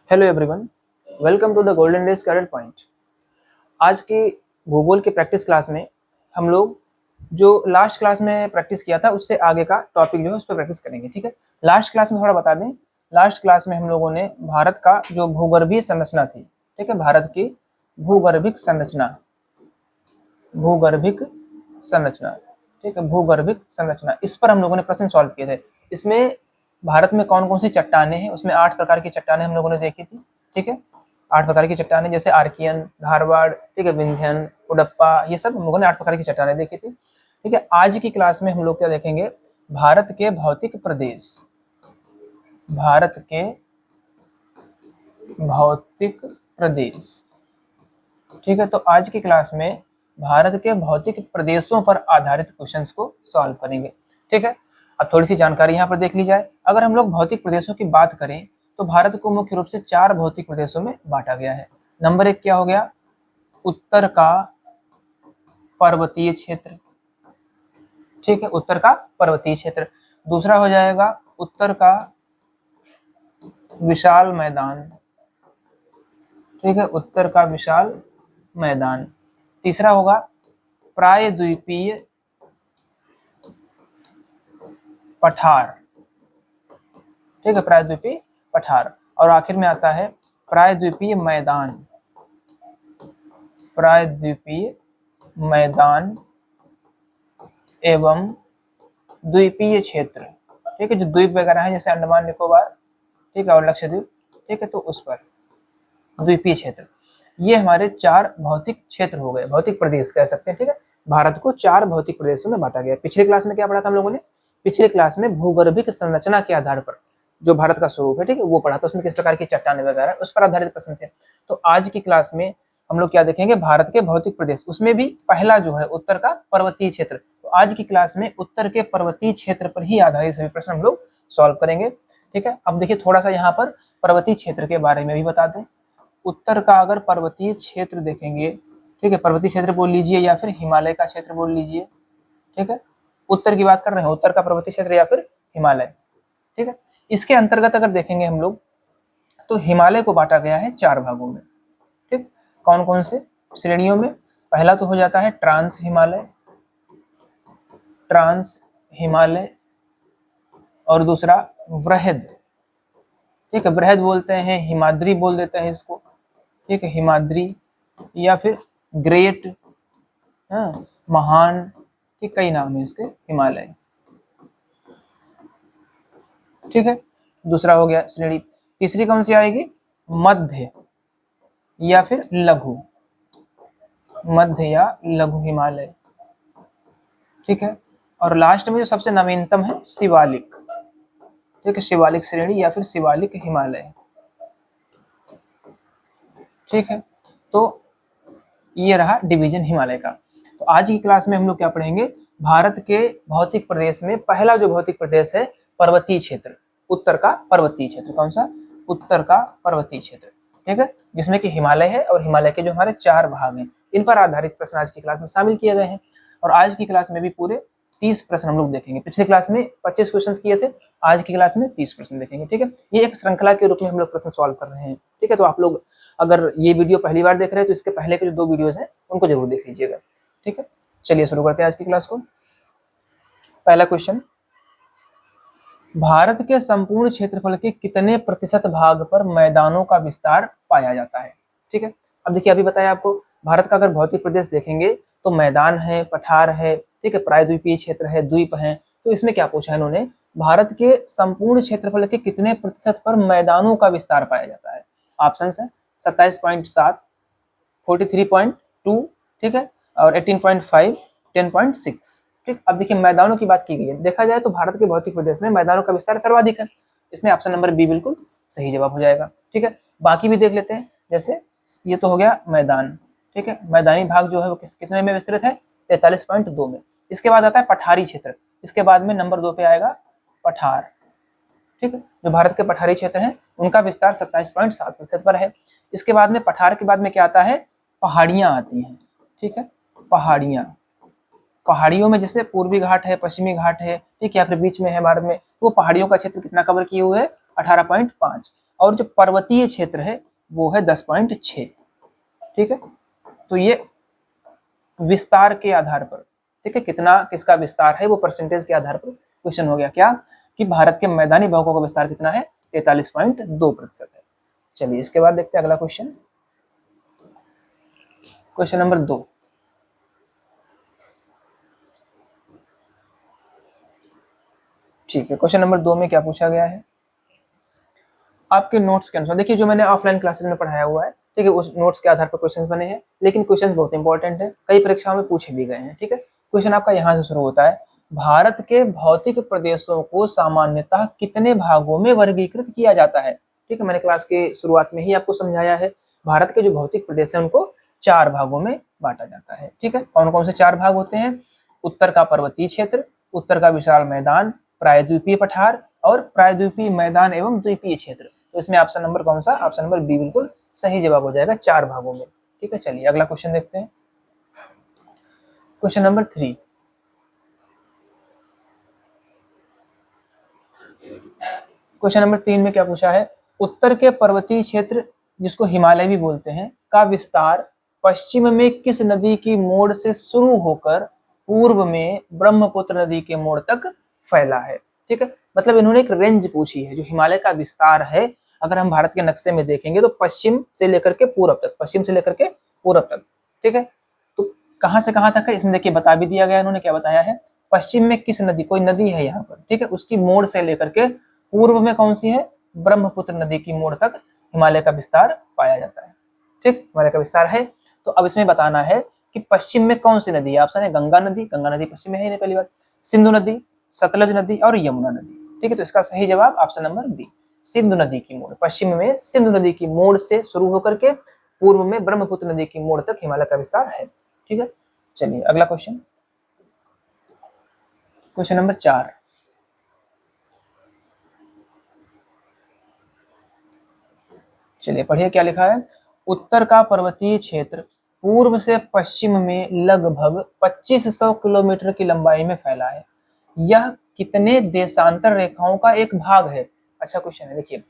Hello everyone, welcome to the golden days career point. आज की भूगोल के प्रैक्टिस क्लास में हम लोग जो लास्ट क्लास में प्रैक्टिस किया था उससे आगे का टॉपिक जो है उस पर प्रैक्टिस करेंगे। ठीक है, लास्ट क्लास में थोड़ा बता दें, लास्ट क्लास में हम लोगों ने भारत का जो भूगर्भीय संरचना थी, ठीक है, भारत की भूगर्भिक संरचना, भूगर्भिक संरचना, ठीक है, भूगर्भिक संरचना, इस पर हम लोगों ने प्रश्न सॉल्व किए थे। इसमें भारत में कौन कौन सी चट्टानें हैं, उसमें 8 प्रकार की चट्टानें हम लोगों ने देखी थी। ठीक है, 8 प्रकार की चट्टानें, जैसे आर्कियन, धारवाड़, ठीक है, विंध्यन, उडप्पा, ये सब हम लोगों ने 8 प्रकार की चट्टानें देखी थी। ठीक है, आज की क्लास में हम लोग क्या देखेंगे, भारत के भौतिक प्रदेश, भारत के भौतिक प्रदेश। ठीक है, तो आज की क्लास में भारत के भौतिक प्रदेशों पर आधारित क्वेश्चंस को सॉल्व करेंगे। ठीक है, अब थोड़ी सी जानकारी यहाँ पर देख ली जाए। अगर हम लोग भौतिक प्रदेशों की बात करें तो भारत को मुख्य रूप से 4 भौतिक प्रदेशों में बांटा गया है। नंबर 1 क्या हो गया, उत्तर का पर्वतीय क्षेत्र। ठीक है, उत्तर का पर्वतीय क्षेत्र। दूसरा हो जाएगा उत्तर का विशाल मैदान। ठीक है, उत्तर का विशाल मैदान। तीसरा होगा प्रायद्वीपीय पठार। ठीक है, प्रायद्वीपीय पठार। और आखिर में आता है प्रायद्वीपीय मैदान, प्रायद्वीपीय मैदान एवं द्वीपीय क्षेत्र। ठीक है, जो द्वीप वगैरह है जैसे अंडमान निकोबार, ठीक है, और लक्षद्वीप, ठीक है, तो उस पर द्वीपीय क्षेत्र। ये हमारे 4 भौतिक क्षेत्र हो गए, भौतिक प्रदेश कह सकते हैं। ठीक है, भारत को 4 भौतिक प्रदेशों में बांटा गया। पिछले क्लास में क्या पढ़ा था हम लोगों ने, पिछले क्लास में भूगर्भिक संरचना के आधार पर जो भारत का स्वरूप है, ठीक है, वो पढ़ा था। उसमें किस प्रकार की चट्टानें वगैरह उस पर आधारित प्रश्न थे। तो आज की क्लास में हम लोग क्या देखेंगे, भारत के भौतिक प्रदेश, उसमें भी पहला जो है उत्तर का पर्वतीय क्षेत्र। तो आज की क्लास में उत्तर के पर्वतीय क्षेत्र पर ही आधारित सभी प्रश्न हम लोग सॉल्व करेंगे। ठीक है, अब देखिए थोड़ा सा यहाँ पर पर्वतीय क्षेत्र के बारे में भी बता दें। उत्तर का अगर पर्वतीय क्षेत्र देखेंगे, ठीक है, पर्वतीय क्षेत्र बोल लीजिए या फिर हिमालय का क्षेत्र बोल लीजिए। ठीक है, उत्तर की बात कर रहे हैं, उत्तर का पर्वतीय क्षेत्र या फिर हिमालय। ठीक है, इसके अंतर्गत अगर देखेंगे हम लोग तो हिमालय को बांटा गया है 4 भागों में। ठीक, कौन कौन से श्रेणियों में, पहला तो हो जाता है ट्रांस हिमालय, ट्रांस हिमालय, और दूसरा वृहद। ठीक है, वृहद बोलते हैं, हिमाद्री बोल देते हैं इसको। ठीक है, हिमाद्री या फिर ग्रेट, महान, ठीक, कई नाम है इसके, हिमालय। ठीक है, दूसरा हो गया श्रेणी। तीसरी कौन सी आएगी, मध्य या फिर लघु, मध्य या लघु हिमालय। ठीक है, और लास्ट में जो सबसे नवीनतम है शिवालिक। ठीक है, शिवालिक श्रेणी या फिर शिवालिक हिमालय। ठीक है, तो ये रहा डिवीजन हिमालय का। तो आज की क्लास में हम लोग क्या पढ़ेंगे, भारत के भौतिक प्रदेश में पहला जो भौतिक प्रदेश है पर्वतीय क्षेत्र, उत्तर का पर्वतीय क्षेत्र। कौन सा, उत्तर का पर्वतीय क्षेत्र। ठीक है, जिसमें कि हिमालय है और हिमालय के जो हमारे 4 भाग हैं, इन पर आधारित प्रश्न आज की क्लास में शामिल किए गए हैं। और आज की क्लास में भी पूरे 30 प्रश्न हम लोग देखेंगे। पिछली क्लास में 25 क्वेश्चन किए थे, आज की क्लास में 30 प्रश्न देखेंगे। ठीक है, ये एक श्रृंखला के रूप में हम लोग प्रश्न सॉल्व कर रहे हैं। ठीक है, तो आप लोग अगर ये वीडियो पहली बार देख रहे हैं तो इसके पहले के जो 2 वीडियोस हैं उनको जरूर देख लीजिएगा। ठीक है, चलिए शुरू करते हैं आज की क्लास को। पहला क्वेश्चन, भारत के संपूर्ण क्षेत्रफल के कितने प्रतिशत भाग पर मैदानों का विस्तार पाया जाता है। ठीक है, अब देखिए अभी बताया आपको, भारत का अगर भौतिक प्रदेश देखेंगे तो मैदान है, पठार है, ठीक है, प्रायद्वीपीय क्षेत्र है, द्वीप है। तो इसमें क्या पूछा है इन्होंने, भारत के संपूर्ण क्षेत्रफल के कितने प्रतिशत पर मैदानों का विस्तार पाया जाता है। ऑप्शन है 27.7, 43.2, ठीक है, और 18.5, 10.6। ठीक, अब देखिए मैदानों की बात की गई है, देखा जाए तो भारत के भौतिक प्रदेश में मैदानों का विस्तार सर्वाधिक है। इसमें ऑप्शन नंबर बी बिल्कुल सही जवाब हो जाएगा। ठीक है, बाकी भी देख लेते हैं, जैसे ये तो हो गया मैदान। ठीक है, मैदानी भाग जो है वो कितने में विस्तृत है, 43.2 में। इसके बाद आता है पठारी क्षेत्र, इसके बाद में नंबर 2 पे आएगा पठार। ठीक है, जो भारत के पठारी क्षेत्र हैं उनका विस्तार 27.7% पर है। इसके बाद में पठार के बाद में क्या आता है, पहाड़ियां आती हैं। ठीक है, पहाड़ियां, पहाड़ियों में जैसे पूर्वी घाट है, पश्चिमी घाट है, ठीक है, या फिर बीच में है भारत में, वो पहाड़ियों का क्षेत्र कितना कवर किए हुए है, 18.5। और जो पर्वतीय क्षेत्र है वो है 10.6। ठीक है, तो ये विस्तार के आधार पर, ठीक है, कितना किसका विस्तार है वो परसेंटेज के आधार पर क्वेश्चन हो गया क्या कि भारत के मैदानी भागों का विस्तार कितना है, 43.2% है। चलिए इसके बाद देखते हैं अगला क्वेश्चन, क्वेश्चन नंबर 2। ठीक है, क्वेश्चन नंबर 2 में क्या पूछा गया है, आपके नोट्स के अनुसार, देखिए जो मैंने ऑफलाइन क्लासेस में पढ़ाया हुआ है, ठीक है, उस नोट्स के आधार पर क्वेश्चंस बने हैं, लेकिन क्वेश्चंस बहुत इंपॉर्टेंट है, कई परीक्षाओं में पूछे भी गए हैं। ठीक है, क्वेश्चन आपका यहाँ से शुरू होता है, भारत के भौतिक प्रदेशों को सामान्यतः कितने भागों में वर्गीकृत किया जाता है। ठीक है, मैंने क्लास के शुरुआत में ही आपको समझाया है, भारत के जो भौतिक प्रदेश है उनको 4 भागों में बांटा जाता है। ठीक है, कौन कौन से 4 भाग होते हैं, उत्तर का पर्वतीय क्षेत्र, उत्तर का विशाल मैदान, प्रायद्वीपीय पठार और प्रायद्वीपीय मैदान एवं द्वीपीय क्षेत्र। तो इसमें ऑप्शन नंबर कौन सा, ऑप्शन नंबर बी बिल्कुल सही जवाब हो जाएगा, 4 भागों में। ठीक है, चलिए अगला क्वेश्चन देखते हैं, क्वेश्चन नंबर 3। क्वेश्चन नंबर 3 में क्या पूछा है, उत्तर के पर्वतीय क्षेत्र जिसको हिमालय भी बोलते हैं का विस्तार पश्चिम में किस नदी की मोड़ से शुरू होकर पूर्व में ब्रह्मपुत्र नदी के मोड़ तक फैला है। ठीक है, मतलब इन्होंने एक रेंज पूछी है, जो हिमालय का विस्तार है अगर हम भारत के नक्शे में देखेंगे तो पश्चिम से लेकर के पूर्व तक, पश्चिम से लेकर के पूर्व तक। ठीक है, तो कहां से कहां तक है इसमें देखिए बता भी दिया गया, इन्होंने क्या बताया है, पश्चिम में किस नदी, कोई नदी है यहाँ पर, ठीक है, उसकी मोड़ से लेकर के पूर्व में कौन सी है, ब्रह्मपुत्र नदी की मोड़ तक हिमालय का विस्तार पाया जाता है। ठीक, हिमालय का विस्तार है, तो अब इसमें बताना है कि पश्चिम में कौन सी नदी है। ऑप्शन है गंगा नदी, गंगा नदी पश्चिम में है ही नहीं पहली बात, सिंधु नदी, सतलज नदी और यमुना नदी। ठीक है, तो इसका सही जवाब ऑप्शन नंबर बी, सिंधु नदी की मोड़, पश्चिम में सिंधु नदी की मोड़ से शुरू होकर के पूर्व में ब्रह्मपुत्र नदी की मोड़ तक हिमालय का विस्तार है। ठीक है, चलिए अगला क्वेश्चन, क्वेश्चन नंबर 4। चलिए पढ़िए क्या लिखा है, उत्तर का पर्वतीय क्षेत्र पूर्व से पश्चिम में लगभग 2500 किलोमीटर की लंबाई में फैला है, यह कितने देशांतर रेखाओं का एक भाग है। अच्छा क्वेश्चन है, देखिए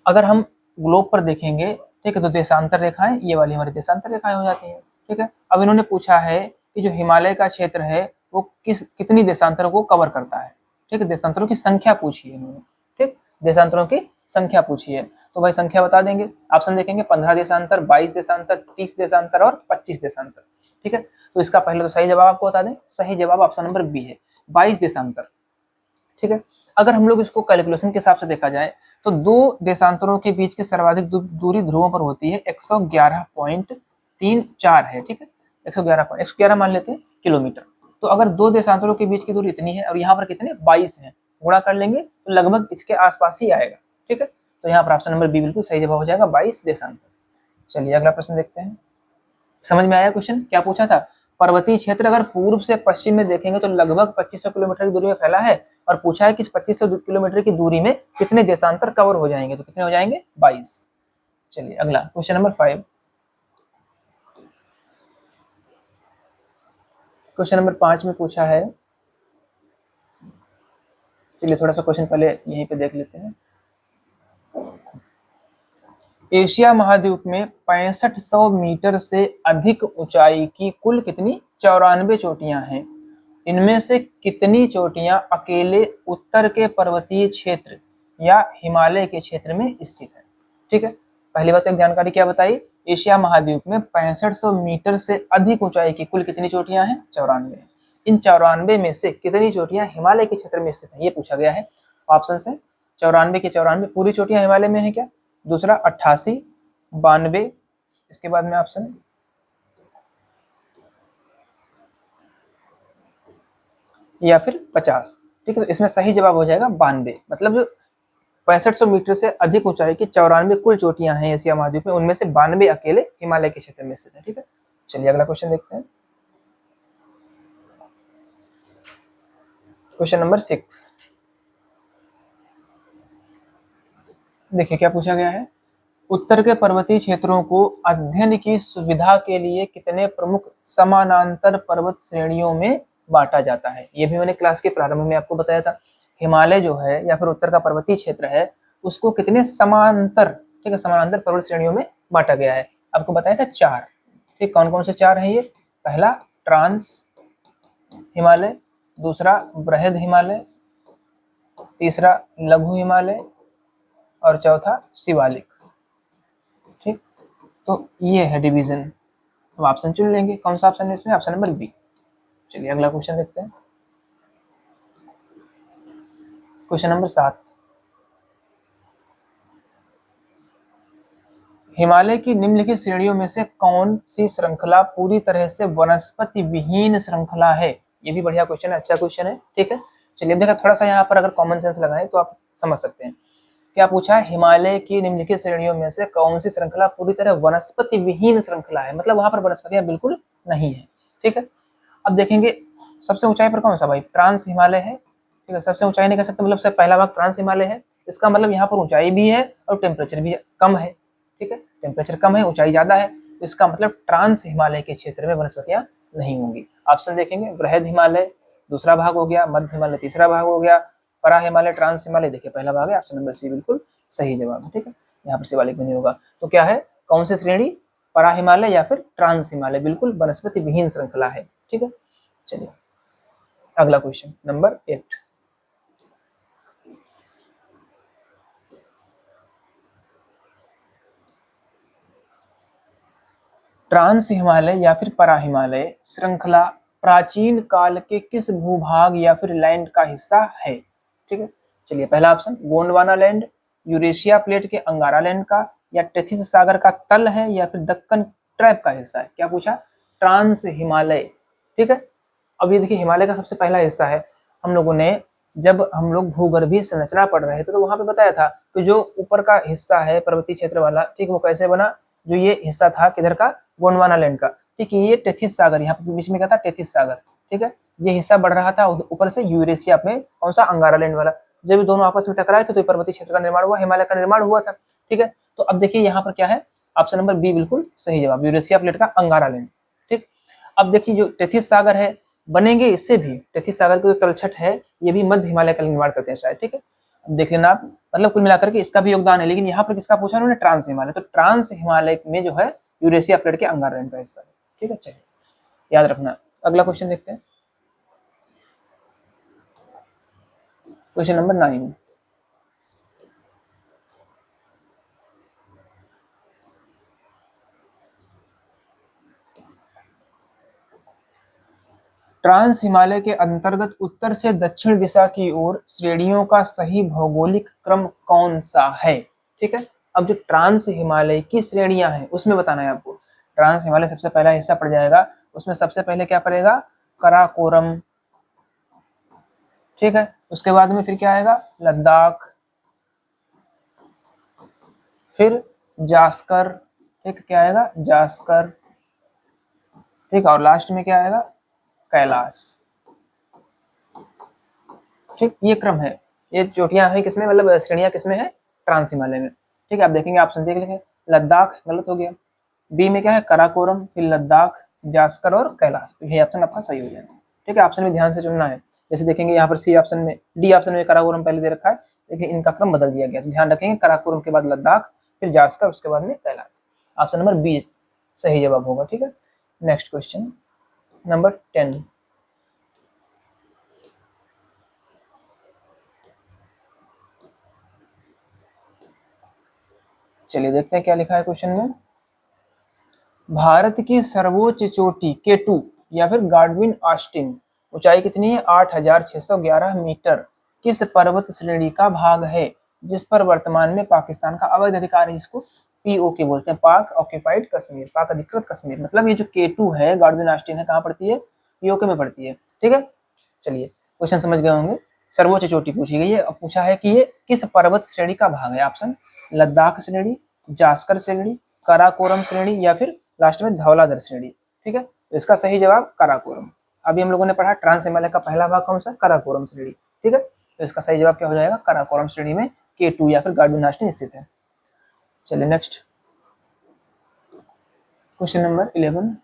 अगर हम ग्लोब पर देखेंगे, ठीक है, तो देशांतर रेखाएं ये वाली हमारी देशांतर रेखाएं हो जाती हैं। ठीक है, अब इन्होंने पूछा है कि जो हिमालय का क्षेत्र है वो कितनी देशांतरों को कवर करता है। ठीक है, देशांतरों की संख्या पूछी है इन्होंने, ठीक, देशांतरों की संख्या पूछी है, तो भाई संख्या बता देंगे, ऑप्शन देखेंगे 15 देशांतर, 22 देशांतर, 30 देशांतर और 25 देशांतर। ठीक है, तो इसका पहले तो सही जवाब आपको बता दें, सही जवाब ऑप्शन नंबर बी है, 22 देशांतर। ठीक है, अगर हम लोग इसको कैलकुलेशन के हिसाब से देखा जाए तो दो देशांतरों के बीच की सर्वाधिक दूरी ध्रुवों पर होती है 111.34 है। ठीक है, 111 मान लेते हैं किलोमीटर, तो अगर दो देशांतरों के बीच की दूरी इतनी है और यहाँ पर कितने 22 है, गुणा कर लेंगे तो लगभग इसके आसपास ही आएगा। ठीक है, तो यहाँ पर ऑप्शन नंबर बी बिल्कुल सही जवाब हो जाएगा, 22 देशांतर। चलिए अगला प्रश्न देखते हैं, समझ में आया क्वेश्चन क्या पूछा था, पर्वतीय क्षेत्र अगर पूर्व से पश्चिम में देखेंगे तो लगभग 2500 किलोमीटर की दूरी में फैला है, और पूछा है कि इस 2500 किलोमीटर की दूरी में कितने देशांतर कवर हो जाएंगे, तो कितने हो जाएंगे 22। चलिए अगला क्वेश्चन नंबर 5, क्वेश्चन नंबर 5 में पूछा है, चलिए थोड़ा सा क्वेश्चन पहले यहीं पे देख लेते हैं, एशिया महाद्वीप में 6500 मीटर से अधिक ऊंचाई की कुल कितनी 94 चोटियां हैं, इनमें से कितनी चोटियां अकेले उत्तर के पर्वतीय क्षेत्र या हिमालय के क्षेत्र में स्थित है। ठीक है, पहली बात एक जानकारी क्या बताई, एशिया महाद्वीप में 6500 मीटर से अधिक ऊंचाई की कुल कितनी चोटियां हैं, 94। इन 94 में से कितनी चोटियां हिमालय के क्षेत्र में स्थित है, ये पूछा गया है। ऑप्शन है 94 के 94 पूरी चोटियां हिमालय में है क्या, दूसरा 88, 92, इसके बाद में ऑप्शन या फिर 50। ठीक है, तो इसमें सही जवाब हो जाएगा 92, मतलब 6500 मीटर से अधिक ऊंचाई की 94 कुल चोटियां हैं एशिया महाद्वीप में, उनमें से 92 अकेले हिमालय के क्षेत्र में स्थित है। ठीक है, चलिए अगला क्वेश्चन देखते हैं, क्वेश्चन नंबर 6। देखिए क्या पूछा गया है, उत्तर के पर्वतीय क्षेत्रों को अध्ययन की सुविधा के लिए कितने प्रमुख समानांतर पर्वत श्रेणियों में बांटा जाता है। ये भी मैंने क्लास के प्रारंभ में आपको बताया था, हिमालय जो है या फिर उत्तर का पर्वतीय क्षेत्र है उसको कितने समांतर, ठीक है, समानांतर पर्वत श्रेणियों में बांटा गया है। आपको बताया था 4, ठीक, कौन कौन से 4 हैं ये? पहला ट्रांस हिमालय, दूसरा बृहद हिमालय, तीसरा लघु हिमालय और चौथा शिवालिक। ठीक, तो ये है डिवीजन। तो ऑप्शन चुन लेंगे, कौन सा ऑप्शन है इसमें? Option number B. चलिए अगला क्वेश्चन देखते हैं। क्वेश्चन नंबर 7, हिमालय की निम्नलिखित श्रेणियों में से कौन सी श्रृंखला पूरी तरह से वनस्पति विहीन श्रृंखला है? ये भी बढ़िया क्वेश्चन है, अच्छा क्वेश्चन है, ठीक है। चलिए देखा, थोड़ा सा यहाँ पर अगर कॉमन सेंस लगाएं तो आप समझ सकते हैं। क्या पूछा है? हिमालय की निम्नलिखित श्रेणियों में से कौन सी श्रृंखला पूरी तरह वनस्पति विहीन श्रृंखला है, मतलब वहां पर वनस्पतियां बिल्कुल नहीं है, ठीक है। अब देखेंगे सबसे ऊंचाई पर कौन सा भाई? ट्रांस हिमालय है, ठीक है। सबसे ऊंचाई नहीं कह सकते, मतलब सबसे पहला भाग ट्रांस हिमालय है, इसका मतलब यहाँ पर ऊंचाई भी है और टेम्परेचर भी कम है, ठीक है। टेम्परेचर कम है, ऊंचाई ज्यादा है, तो इसका मतलब ट्रांस हिमालय के क्षेत्र में वनस्पतियां नहीं होंगी। ऑप्शन देखेंगे, बृहद हिमालय दूसरा भाग हो गया, मध्य हिमालय तीसरा भाग हो गया, परा हिमालय, ट्रांस हिमालय देखिए पहला भाग है, ऑप्शन नंबर सी बिल्कुल सही जवाब है, ठीक है। यहाँ पर शिवालिक भी नहीं होगा। तो क्या है, कौन सी श्रेणी? परा हिमालय या फिर ट्रांस हिमालय, बिल्कुल वनस्पति विहीन श्रृंखला है, ठीक है। चलिए अगला क्वेश्चन नंबर 8, ट्रांस हिमालय या फिर परा हिमालय श्रृंखला प्राचीन काल के किस भूभाग या फिर लैंड का हिस्सा है? ठीक है, चलिए पहला option Gondwana land, Eurasia plate के अंगारा लैंड का, या टेथिस सागर का तल है, या फिर दक्कन ट्रैप का हिस्सा है। क्या पूछा? ट्रांस हिमालय, ठीक है। अब ये देखिए हिमालय का सबसे पहला हिस्सा है। हम लोगों ने जब हम लोग भूगर्भीय संरचना पढ़ रहे थे तो वहां पे बताया था कि जो ऊपर का हिस्सा है पर्वतीय क्षेत्र वाला, ठीक, वो कैसे बना? जो ये हिस्सा था किधर का? गोंडवाना लैंड का, ठीक है। ये टेथिस सागर, यहाँ पे बीच में क्या था? टेथिस सागर, ठीक है। ये हिस्सा बढ़ रहा था ऊपर से यूरेशिया में, कौन सा? अंगारा लैंड वाला। जब दोनों आपस में टकराए थे तो पर्वतीय क्षेत्र का निर्माण हुआ, हिमालय का निर्माण हुआ था, ठीक है। तो अब देखिए यहाँ पर क्या है, ऑप्शन नंबर बी बिल्कुल सही जवाब, यूरेशिया प्लेट का अंगारा लैंड, ठीक। अब देखिए जो टेथिस सागर है, बनेंगे इससे भी, टेथिस सागर के जो तलछट है ये भी मध्य हिमालय का निर्माण करते हैं शायद, ठीक है। अब देख लेना आप, मतलब कुल मिलाकर के इसका भी योगदान है, लेकिन यहाँ पर किसका पूछा उन्होंने? ट्रांस हिमालय। तो ट्रांस हिमालय में जो है यूरेशिया प्लेट के अंगारा लैंड का हिस्सा है, ठीक है। चलिए याद रखना। अगला क्वेश्चन देखते हैं, क्वेश्चन नंबर 9, ट्रांस हिमालय के अंतर्गत उत्तर से दक्षिण दिशा की ओर श्रेणियों का सही भौगोलिक क्रम कौन सा है? ठीक है। अब जो ट्रांस हिमालय की श्रेणियां हैं उसमें बताना है आपको। ट्रांस हिमालय सबसे पहला हिस्सा पड़ जाएगा, उसमें सबसे पहले क्या पड़ेगा? कराकोरम, ठीक है। उसके बाद में फिर क्या आएगा? लद्दाख, फिर जास्कर, ठीक, क्या आएगा? जास्कर, ठीक, और लास्ट में क्या आएगा? कैलाश, ठीक। ये क्रम है, ये चोटियां हैं किसमें, मतलब श्रेणियां किसमें है? ट्रांस हिमालय में, ठीक है। आप देखेंगे, ऑप्शन देख लेंगे, लद्दाख गलत हो गया, बी में क्या है? कराकोरम, फिर लद्दाख, जास्कर और कैलाश, तो ये ऑप्शन आपका सही हो जाएगा, ठीक है। ऑप्शन में ध्यान से चुनना है। जैसे देखेंगे यहाँ पर सी ऑप्शन में, डी ऑप्शन में कराकोरम पहले दे रखा है, लेकिन इनका क्रम बदल दिया गया, तो ध्यान रखेंगे कराकोरम के बाद लद्दाख, फिर जास्कर, उसके बाद में कैलाश। ऑप्शन नंबर बी सही जवाब होगा, ठीक है। नेक्स्ट क्वेश्चन नंबर 10, चलिए देखते हैं क्या लिखा है क्वेश्चन में। भारत की सर्वोच्च चोटी K2 या फिर गाडविन ऑस्टिन, ऊंचाई कितनी है? 8,611 मीटर, किस पर्वत श्रेणी का भाग है जिस पर वर्तमान में पाकिस्तान का अवैध अधिकार है? इसको POK बोलते हैं, पाक ऑक्यूपाइड कश्मीर, पाक अधिकृत कश्मीर। मतलब ये जो K2 है, गाडविन ऑस्टिन है, कहाँ पड़ती है? POK में पड़ती है, ठीक है। चलिए क्वेश्चन समझ गए होंगे। सर्वोच्च चोटी पूछी गई है, अब पूछा है कि ये किस पर्वत श्रेणी का भाग है। ऑप्शन लद्दाख श्रेणी, जास्कर श्रेणी, कराकोरम श्रेणी, या फिर लास्ट में धौलाधर श्रेणी, ठीक है। तो इसका सही जवाब कराकोरम। अभी हम लोगों ने पढ़ा ट्रांस हिमालय का पहला भाग कौन सा? कराकोरम श्रेणी, ठीक है। तो इसका सही जवाब क्या हो जाएगा? कराकोरम श्रेणी में K2 या फिर गाडविन ऑस्टिन स्थित है। चलिए नेक्स्ट क्वेश्चन नंबर 11,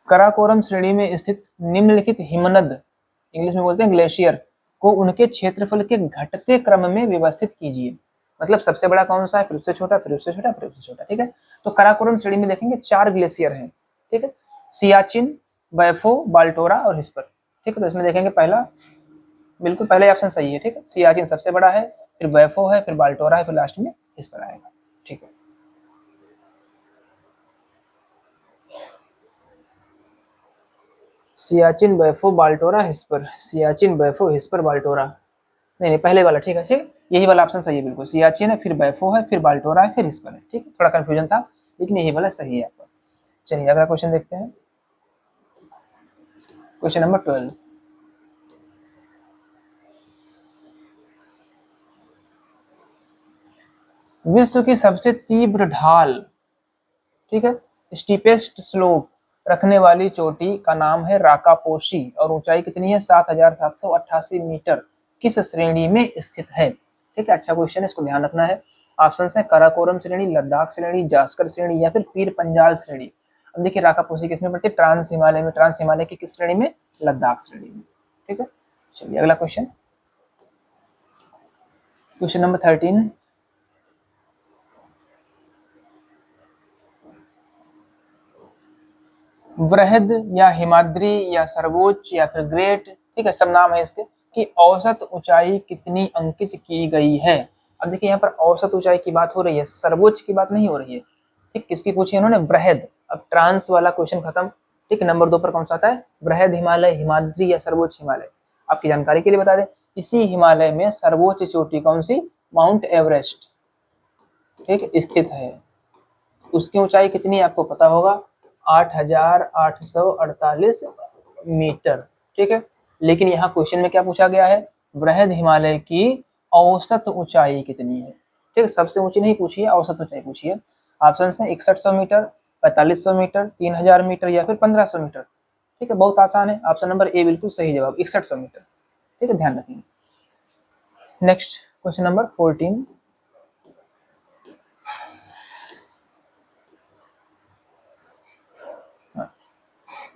कराकोरम श्रेणी में स्थित निम्नलिखित हिमनद, इंग्लिश में बोलते हैं ग्लेशियर, को उनके क्षेत्रफल के घटते क्रम में व्यवस्थित कीजिए। मतलब सबसे बड़ा कौन सा है, फिर उससे छोटा, फिर उससे छोटा, फिर उससे छोटा। ठीक है, तो कराकोरम श्रेणी में देखेंगे 4 ग्लेशियर हैं। ठीक है, सियाचिन, बैफो, बाल्टोरा और हिस्पर। ठीक है, तो इसमें देखेंगे पहला, बिल्कुल पहले ऑप्शन सही है। ठीक है, सियाचिन सबसे बड़ा है, फिर बैफो है, फिर बाल्टोरा है, फिर लास्ट में हिस्पर आएगा। ठीक है, सियाचिन, बैफो, बाल्टोरा, हिस्पर, सियाचिन, बैफो, हिस्पर, बाल्टोरा। नहीं नहीं, पहले वाला ठीक है। ठीक, यही वाला ऑप्शन सही है बिल्कुल। सियाचिन है, फिर बैफो है, फिर बाल्टोरा है, फिर हिस्पर है। ठीक है, थोड़ा कंफ्यूजन था, लेकिन यही वाला सही है आपका। चलिए अगला क्वेश्चन देखते हैं। Question number 12। विश्व की सबसे तीव्र ढाल, ठीक है, स्टीपेस्ट स्लोप रखने वाली चोटी का नाम है राकापोशी और ऊंचाई कितनी है, 7,788 मीटर। किस श्रेणी में स्थित है? ठीक है, अच्छा क्वेश्चन है, इसको ध्यान रखना है। ऑप्शन है कराकोरम श्रेणी, लद्दाख श्रेणी, जास्कर श्रेणी या फिर पीर पंजाल श्रेणी। अब देखिए राकापोशी किसमें पड़ती है, ट्रांस हिमालय में। ट्रांस हिमालय की किस श्रेणी में, लद्दाख श्रेणी में। ठीक है, चलिए अगला क्वेश्चन, क्वेश्चन नंबर 13। वृहद या हिमाद्री या सर्वोच्च या फिर ग्रेट, ठीक है, सब नाम है इसके, कि औसत ऊंचाई कितनी अंकित की गई है? अब देखिए यहाँ पर औसत ऊंचाई की बात हो रही है, सर्वोच्च की बात नहीं हो रही है। ठीक, किसकी पूछी है इन्होंने, वृहद। अब ट्रांस वाला क्वेश्चन खत्म। ठीक, नंबर 2 पर कौन सा आता है, वृहद हिमालय, हिमाद्री या सर्वोच्च हिमालय। आपकी जानकारी के लिए बता दें, इसी हिमालय में सर्वोच्च चोटी कौन सी, माउंट एवरेस्ट, ठीक, स्थित है। उसकी ऊंचाई कितनी है आपको पता होगा, 8,848 मीटर। ठीक है, लेकिन यहाँ क्वेश्चन में क्या पूछा गया है, वृहद हिमालय की औसत ऊंचाई कितनी है। ठीक है, सबसे ऊंची नहीं पूछी है, औसत ऊंचाई पूछी है। ऑप्शन है 6100 मीटर, 4500 मीटर, 3000 मीटर या फिर 1500 मीटर। ठीक है, बहुत आसान है, ऑप्शन नंबर ए बिल्कुल सही जवाब, 6100 मीटर। ठीक है, ध्यान रखेंगे। Next question number 14।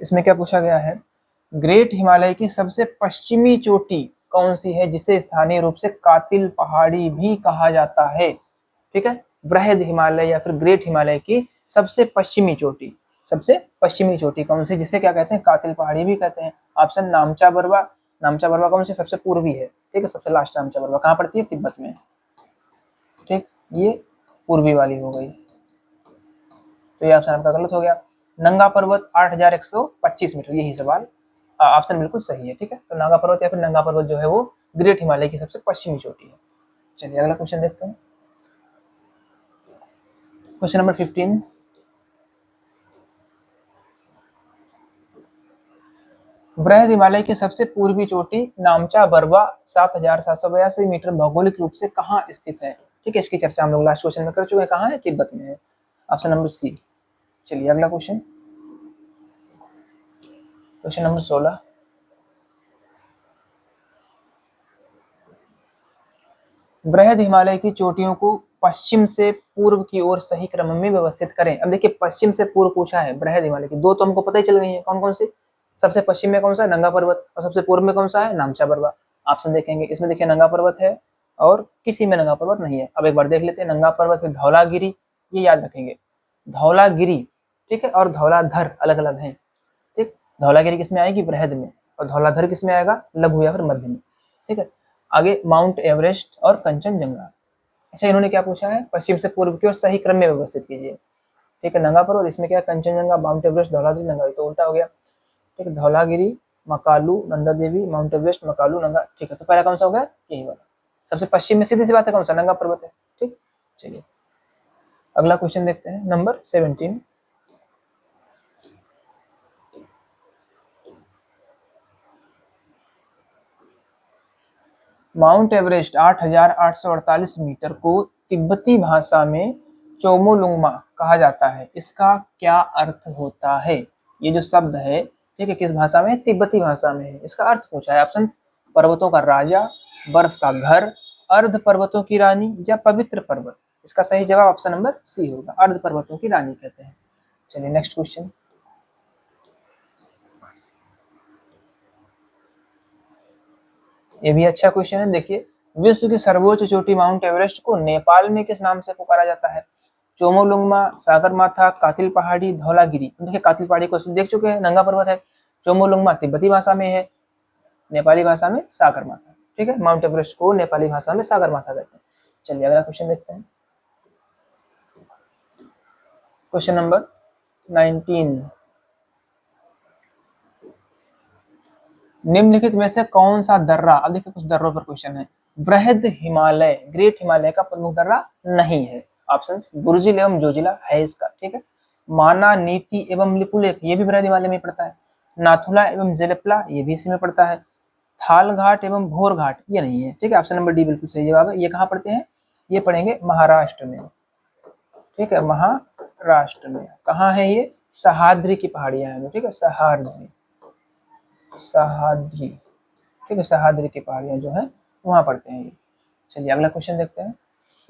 इसमें क्या पूछा गया है, ग्रेट हिमालय की सबसे पश्चिमी चोटी कौन सी है जिसे स्थानीय रूप से कातिल पहाड़ी भी कहा जाता है? ठीक है, वृहद हिमालय या फिर ग्रेट हिमालय की सबसे पश्चिमी चोटी, सबसे पश्चिमी चोटी कौन सी, जिसे क्या कहते हैं, कातिल पहाड़ी भी कहते हैं। ऑप्शन नामचा बरवा। नामचा बरवा कौन सी, सबसे पूर्वी है। ठीक है, सबसे लास्ट नामचा बरवा कहाँ पड़ती है, तिब्बत में। ठीक, ये पूर्वी वाली हो गई, तो ये ऑप्शन आपका गलत हो गया। नंगा पर्वत 8,125 मीटर, यही सवाल, ऑप्शन बिल्कुल सही है। ठीक है, तो नागा पर्वत या फिर नंगा पर्वत जो है वो ग्रेट हिमालय की सबसे पश्चिमी चोटी है। चलिए अगला क्वेश्चन देखते हैं, क्वेश्चन नंबर 15। वृहद हिमालय की सबसे पूर्वी चोटी नामचा बरवा 7,782 मीटर भौगोलिक रूप से कहाँ स्थित है? ठीक है, इसकी चर्चा हम लोग लास्ट क्वेश्चन में कर चुके हैं, कहाँ है, तिब्बत में है। Option number C. चलिए अगला क्वेश्चन, क्वेश्चन नंबर 16। वृहद हिमालय की चोटियों को पश्चिम से पूर्व की ओर सही क्रम में व्यवस्थित करें। अब देखिए पश्चिम से पूर्व पूछा है, वृहद हिमालय की दो तो हमको पता ही चल गई है, कौन कौन सी। सबसे पश्चिम में कौन सा है, नंगा पर्वत, और सबसे पूर्व में कौन सा है, नामचा बरवा। ऑप्शन देखेंगे, इसमें देखिए नंगा पर्वत है और किसी में नंगा पर्वत नहीं है। अब एक बार देख लेते हैं, नंगा पर्वत फिर धौलागिरी, ये याद रखेंगे, धौलागिरी। ठीक है, और धौलाधर अलग अलग है। ठीक, धौलागिरी किसमें आएगी, वृहद में, और धौलाधर किसमें आएगा, लघु या फिर मध्य में। ठीक है, आगे माउंट एवरेस्ट और कंचनजंगा। अच्छा, इन्होंने क्या पूछा है, पश्चिम से पूर्व की ओर सही क्रम में व्यवस्थित कीजिए। ठीक है, नंगा पर्वत, इसमें क्या, कंचनजंगा, माउंट एवरेस्ट, धौलागिरी, नंगा, तो उल्टा हो गया। ठीक है, धौलागिरी, मकालू, नंदा देवी, माउंट एवरेस्ट, मकालू, नंगा। ठीक है, तो पहला कौन सा हो गया, यही वाला। सबसे पश्चिम में सीधी सी बात है, कौन सा, नंगा पर्वत है। ठीक, चलिए अगला क्वेश्चन देखते हैं, नंबर 17। माउंट एवरेस्ट 8,848 मीटर को तिब्बती भाषा में चोमोलुंगमा कहा जाता है, इसका क्या अर्थ होता है? ये जो शब्द है, ठीक है, किस भाषा में, तिब्बती भाषा में है। इसका अर्थ पूछा है, ऑप्शन, पर्वतों का राजा, बर्फ का घर, अर्ध पर्वतों की रानी या पवित्र पर्वत। इसका सही जवाब ऑप्शन नंबर सी होगा, अर्ध पर्वतों की रानी कहते हैं। चलिए नेक्स्ट क्वेश्चन, ये भी अच्छा क्वेश्चन है। देखिए, विश्व की सर्वोच्च चोटी माउंट एवरेस्ट को नेपाल में किस नाम से पुकारा जाता है? चोमोलुंगमा, सागरमाथा, कातिल पहाड़ी, धौलागिरी। देखिए कातिल पहाड़ी क्वेश्चन देख चुके हैं, नंगा पर्वत है। चोमोलुंगमा तिब्बती भाषा में है, नेपाली भाषा में सागरमाथा। ठीक है, माउंट एवरेस्ट को नेपाली भाषा में सागरमाथा कहते हैं। चलिए अगला क्वेश्चन देखते हैं। क्वेश्चन नंबर 19, निम्नलिखित में से कौन सा दर्रा, अब देखिए कुछ दर्रों पर क्वेश्चन है, बृहद हिमालय, ग्रेट हिमालय का प्रमुख दर्रा नहीं है? ऑप्शंस बुर्जिल एवं जोजिला है इसका। ठीक है, माना, नीति एवं लिपुलेख, ये भी बृहद हिमालय में पड़ता है। नाथुला एवं जेलेपला, ये भी इसी में पड़ता है। थाल घाट एवं भोर घाट, ये नहीं है। ठीक है, ऑप्शन नंबर डी बिल्कुल सही जवाब है। ये कहाँ पढ़ते हैं? ये पढ़ेंगे महाराष्ट्र में। ठीक है, महाराष्ट्र में। कहाँ है ये? सह्याद्री की पहाड़ियां हैं। ठीक है, सह्याद्री, सह्याद्री। ठीक है, सह्याद्री की पहाड़ियां जो है वहां पढ़ते हैं ये। चलिए अगला क्वेश्चन देखते हैं।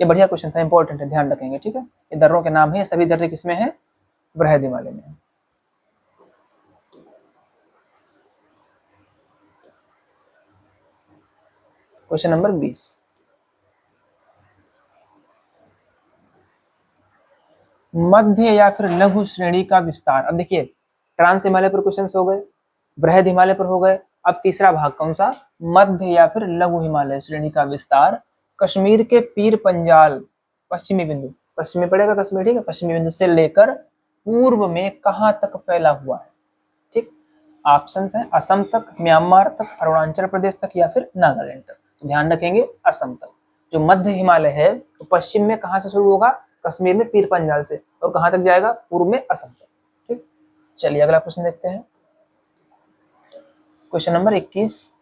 ये बढ़िया क्वेश्चन था, इंपॉर्टेंट है, ध्यान रखेंगे। ठीक है, ये दर्रों के नाम है, सभी दर्रे किसमें है? बृहद हिमालय में। क्वेश्चन नंबर 20, मध्य या फिर लघु श्रेणी का विस्तार। अब देखिए, ट्रांस हिमालय पर क्वेश्चन हो गए, बृहद हिमालय पर हो गए, अब तीसरा भाग कौन सा? मध्य या फिर लघु हिमालय श्रेणी का विस्तार कश्मीर के पीर पंजाल पश्चिमी बिंदु, पश्चिमी पड़ेगा कश्मीर, ठीक है, पश्चिमी बिंदु से लेकर पूर्व में कहां तक फैला हुआ है? ठीक, ऑप्शन है असम तक, म्यांमार तक, अरुणाचल प्रदेश तक या फिर नागालैंड तक। तो ध्यान रखेंगे असम तक। जो मध्य हिमालय है तो पश्चिम में कहां से शुरू होगा? कश्मीर में पीर पंजाल से, और कहां तक जाएगा? पूर्व में असम तक। ठीक, चलिए अगला क्वेश्चन देखते हैं। क्वेश्चन नंबर 21,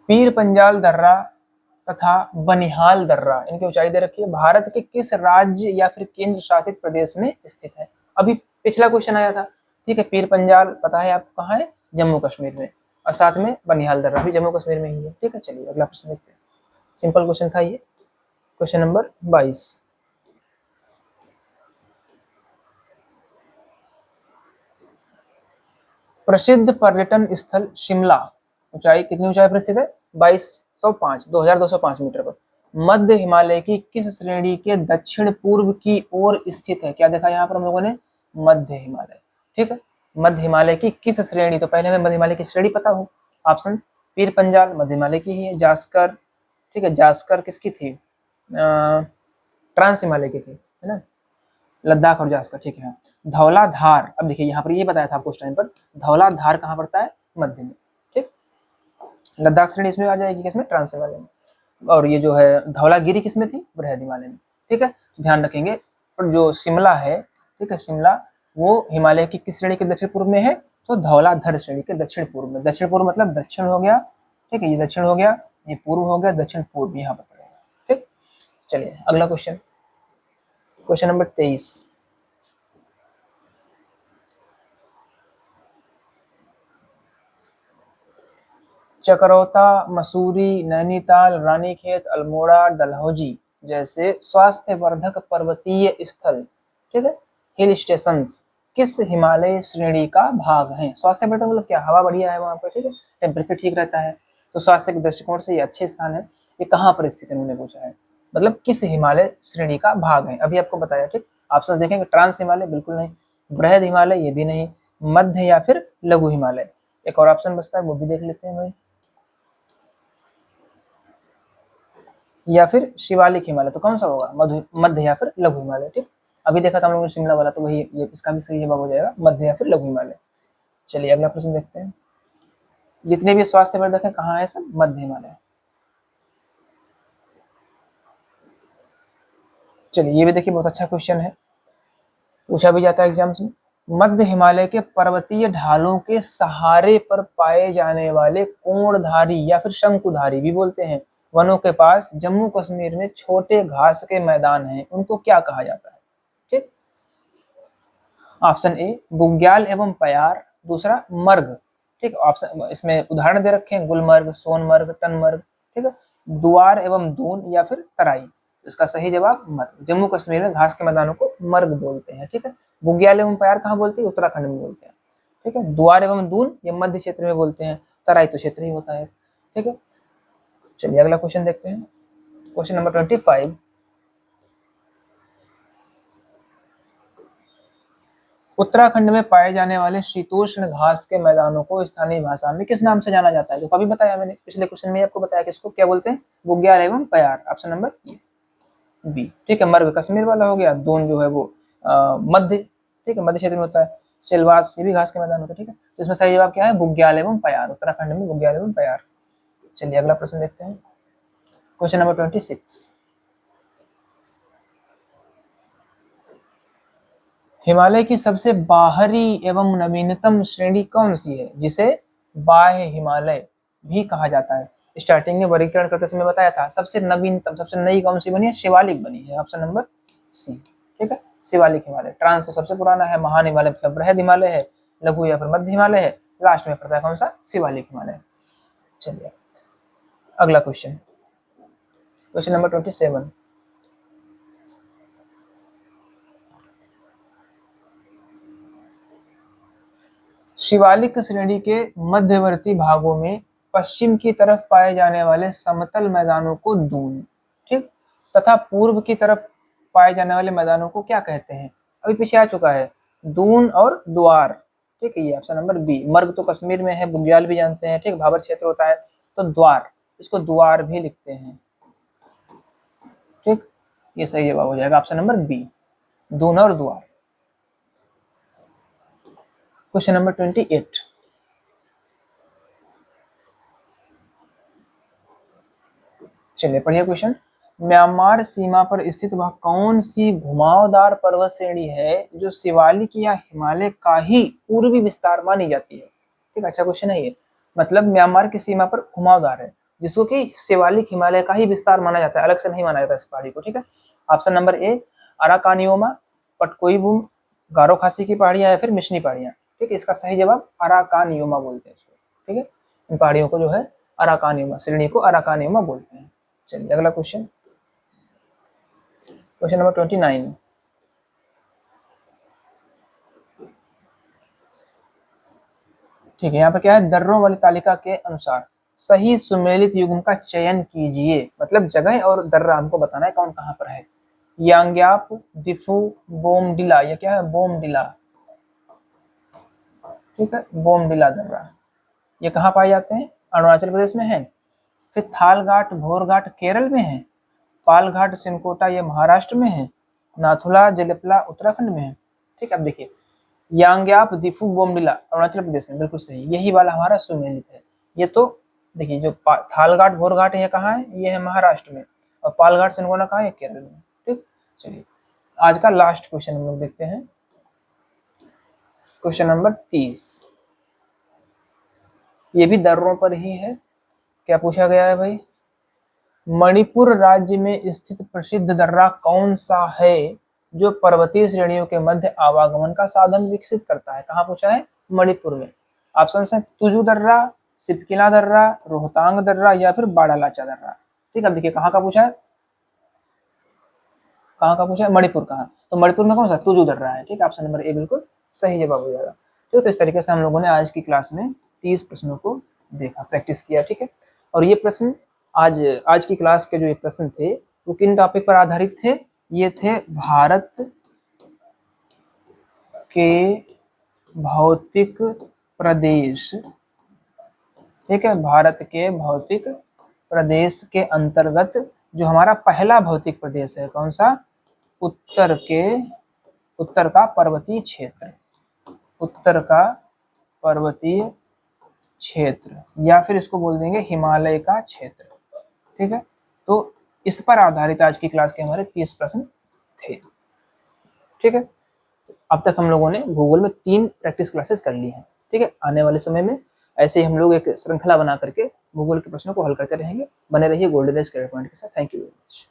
पीर पंजाल दर्रा तथा बनिहाल दर्रा, इनकी ऊंचाई दे रखी है, भारत के किस राज्य या फिर केंद्र शासित प्रदेश में स्थित है? अभी पिछला क्वेश्चन आया था। ठीक है, पीर पंजाल पता है आपको कहाँ है? जम्मू कश्मीर में, और साथ में बनिहाल दर्रा भी जम्मू कश्मीर में ही है। ठीक है, चलिए अगला प्रश्न देखते हैं। सिंपल क्वेश्चन था ये। क्वेश्चन नंबर 22, प्रसिद्ध पर्यटन स्थल शिमला ऊंचाई, कितनी ऊंचाई पर स्थित है? 2205 मीटर पर। मध्य हिमालय की किस श्रेणी के दक्षिण पूर्व की ओर स्थित है? क्या देखा यहाँ पर हम लोगों ने? मध्य हिमालय। ठीक है, मध्य हिमालय की किस श्रेणी, तो पहले हमें मध्य हिमालय की श्रेणी पता हो। ऑप्शन, पीर पंजाल मध्य हिमालय की ही है, जास्कर, ठीक है, जास्कर किसकी थी? ट्रांस हिमालय की थी, है ना, लद्दाख और जास्कर। ठीक है, धौलाधार, अब देखिए यहाँ पर ये बताया था आपको उस टाइम पर, धौलाधार कहाँ पड़ता है? मध्य में। ठीक, लद्दाख श्रेणी इसमें आ जाएगी, किसमें? ट्रांस हिमालय में। और ये जो है धौलागिरी किसमें थी? बृहद हिमालय में। ठीक है, ध्यान रखेंगे। और जो शिमला है, ठीक है, शिमला वो हिमालय की किस श्रेणी के दक्षिण पूर्व में है? तो धौलाधर श्रेणी के दक्षिण पूर्व में। दक्षिण पूर्व मतलब दक्षिण हो गया, ठीक है, ये दक्षिण हो गया, ये पूर्व हो गया, दक्षिण पूर्व यहाँ पर पड़ेगा। ठीक, चलिए अगला question. Question number 23, Chakrata, Mussoorie, Nainital, Ranikhet, Almora, Dalhousie जैसे स्वास्थ्यवर्धक पर्वतीय स्थल, ठीक है, हिल स्टेशंस किस हिमालय श्रेणी का भाग हैं? स्वास्थ्यवर्धक मतलब क्या? हवा बढ़िया है वहां पर, ठीक है, टेम्परेचर ठीक रहता है, तो स्वास्थ्य के दृष्टिकोण से ये अच्छे स्थान है। ये कहाँ पर स्थित है उन्होंने पूछा है, मतलब किस हिमालय श्रेणी का भाग है? अभी आपको बताया। ठीक, ऑप्शन देखेंगे, ट्रांस हिमालय बिल्कुल नहीं, बृहद हिमालय ये भी नहीं, मध्य या फिर लघु हिमालय। एक और ऑप्शन बचता है, वो भी देख लेते हैं भाई, या फिर शिवालिक हिमालय। तो कौन सा होगा? मध्य या फिर लघु हिमालय। ठीक, अभी देखा था हम लोगों ने शिमला वाला, तो वही ये इसका भी सही जवाब हो जाएगा, मध्य या फिर लघु हिमालय। चलिए अगला प्रश्न देखते हैं। जितने भी स्वास्थ्यवर्धक है कहाँ है? सब मध्य हिमालय। चलिए ये भी देखिए, बहुत अच्छा क्वेश्चन है, पूछा भी जाता है एग्जाम्स में। मध्य हिमालय के पर्वतीय ढालों के सहारे पर पाए जाने वाले कोणधारी या फिर शंकुधारी भी बोलते हैं वनों के पास जम्मू कश्मीर में छोटे घास के मैदान हैं, उनको क्या कहा जाता है? ठीक, ऑप्शन ए बुग्याल एवं पयार, दूसरा मर्ग। ठीक, ऑप्शन इसमें उदाहरण दे रखे हैं, गुलमर्ग, सोनमर्ग, टनमर्ग। ठीक है, दुआर एवं दून या फिर तराई। इसका सही जवाब मर्ग। जम्मू कश्मीर में घास के मैदानों को मर्ग बोलते हैं। ठीक है, बुग्याल एवं पयार कहाँ बोलते हैं? उत्तराखंड में बोलते हैं। ठीक है। द्वार एवं दून ये मध्य क्षेत्र में बोलते हैं, तराई तो क्षेत्र ही होता है, ठीक है। चलिए अगला क्वेश्चन देखते हैं, क्वेश्चन नंबर 25। उत्तराखंड में पाए जाने वाले शीतोष्ण घास के मैदानों को स्थानीय भाषा में किस नाम से जाना जाता है? तो कभी बताया मैंने, पिछले क्वेश्चन में आपको बताया, किसको क्या बोलते हैं? बुग्याल एवं पयार। ऑप्शन नंबर बी, ठीक है। मर्ग कश्मीर वाला हो गया, दून जो है वो मध्य, ठीक है, मध्य क्षेत्र में होता है। सिलवास ये भी घास के मैदान होता है, ठीक है। तो इसमें सही जवाब क्या है? बुग्याल एवं पयार, उत्तराखंड में बुग्याल एवं पयार। चलिए अगला प्रश्न देखते हैं, क्वेश्चन नंबर 26। हिमालय की सबसे बाहरी एवं नवीनतम श्रेणी कौन सी है, जिसे बाह्य हिमालय भी कहा जाता है? स्टार्टिंग में वर्गीकरण करते समय बताया था, सबसे नवीनतम, सबसे नई कौन सी बनी है? शिवालिक बनी है, ऑप्शन नंबर सी, ठीक है। शिवालिक हिमालय। ट्रांस तो सबसे पुराना है, महान हिमालय मतलब बृहद हिमालय है, लघु या फिर मध्य हिमालय है, लास्ट में पड़ता है कौन सा? शिवालिक हिमालय। चलिए अगला क्वेश्चन, क्वेश्चन नंबर 27। शिवालिक श्रेणी के मध्यवर्ती भागों में पश्चिम की तरफ पाए जाने वाले समतल मैदानों को दून, ठीक, तथा पूर्व की तरफ पाए जाने वाले मैदानों को क्या कहते हैं? अभी पीछे आ चुका है, दून और द्वार, ठीक है। ये ऑप्शन नंबर बी। मर्ग तो कश्मीर में है, बुग्याल भी जानते हैं, ठीक, भाबर क्षेत्र होता है, तो द्वार, इसको द्वार भी लिखते हैं, ठीक। ये सही जवाब हो जाएगा, ऑप्शन नंबर बी, दून और द्वार। Question number 28। चलिए पढ़िए क्वेश्चन। म्यांमार सीमा पर स्थित वह कौन सी घुमावदार पर्वत श्रेणी है जो शिवालिक या हिमालय का ही पूर्वी विस्तार मानी जाती है? ठीक, अच्छा क्वेश्चन है ये। मतलब म्यांमार की सीमा पर घुमावदार है, जिसको कि शिवालिक हिमालय का ही विस्तार माना जाता है, अलग से नहीं माना जाता इस पहाड़ी को, ठीक है। ऑप्शन नंबर ए अराकानियोमा, पटकोईबूम, गारो खासी की पहाड़ियां या फिर मिशनी पहाड़ियां, ठीक है। इसका सही जवाब अराकानियोमा बोलते हैं इसको, ठीक है। इन पहाड़ियों को जो है अराकानियोमा, श्रेणी को अराकानियोमा बोलते हैं। चलिए अगला क्वेश्चन, क्वेश्चन नंबर 29। ठीक है, यहाँ पर क्या है? दर्रों वाली तालिका के अनुसार सही सुमेलित युग्म का चयन कीजिए, मतलब जगह और दर्रा हमको बताना है कौन कहाँ पर है। यांग्याप, दिफू, बोमडिला, ये क्या है? बोमडिला, ठीक है, बोमडिला दर्रा, ये कहाँ पाए जाते हैं? अरुणाचल प्रदेश में है। फिर थालघाट, भोरघाट केरल में है। पालघाट, सिनकोटा ये महाराष्ट्र में है। नाथुला, जलपला उत्तराखंड में है, ठीक है। अब देखिए, यांग्याप, दिफू, बोमडिला अरुणाचल प्रदेश में, बिल्कुल सही, यही वाला हमारा सुमेलित है। ये तो देखिए, जो थालघाट, भोरघाट ये कहाँ है? ये है महाराष्ट्र में, और पालघाट, सिनकोटा कहाँ है? केरल में, ठीक। चलिए आज का लास्ट क्वेश्चन हम लोग देखते हैं, क्वेश्चन नंबर 30। ये भी दर्रों पर ही है। क्या पूछा गया है भाई? मणिपुर राज्य में स्थित प्रसिद्ध दर्रा कौन सा है जो पर्वतीय श्रेणियों के मध्य आवागमन का साधन विकसित करता है? कहाँ पूछा है? मणिपुर में। ऑप्शन है तुजू दर्रा, सिपकिला दर्रा, रोहतांग दर्रा या फिर बाड़ालाचा दर्रा, ठीक है। अब देखिए कहाँ का पूछा है, कहाँ का पूछा है? मणिपुर का। तो मणिपुर में कौन सा? तुजू दर्रा है, ठीक है। ऑप्शन नंबर ए बिल्कुल सही जवाब हो जाएगा, ठीक। तो इस तरीके से हम लोगों ने आज की क्लास में 30 प्रश्नों को देखा, प्रैक्टिस किया, ठीक है। और ये प्रश्न आज की क्लास के जो ये प्रश्न थे वो किन टॉपिक पर आधारित थे? ये थे भारत के भौतिक प्रदेश, ठीक है। भारत के भौतिक प्रदेश के अंतर्गत जो हमारा पहला भौतिक प्रदेश है कौन सा? उत्तर का पर्वतीय क्षेत्र, उत्तर का पर्वतीय क्षेत्र, या फिर इसको बोल देंगे हिमालय का क्षेत्र, ठीक है। तो इस पर आधारित आज की क्लास के हमारे 30 प्रश्न थे, ठीक है। अब तक हम लोगों ने भूगोल में 3 प्रैक्टिस क्लासेस कर ली हैं, ठीक है। आने वाले समय में ऐसे ही हम लोग एक श्रृंखला बना करके भूगोल के प्रश्नों को हल करते रहेंगे। बने रहिए गोल्डन एज करियर पॉइंट के साथ। Thank you very much.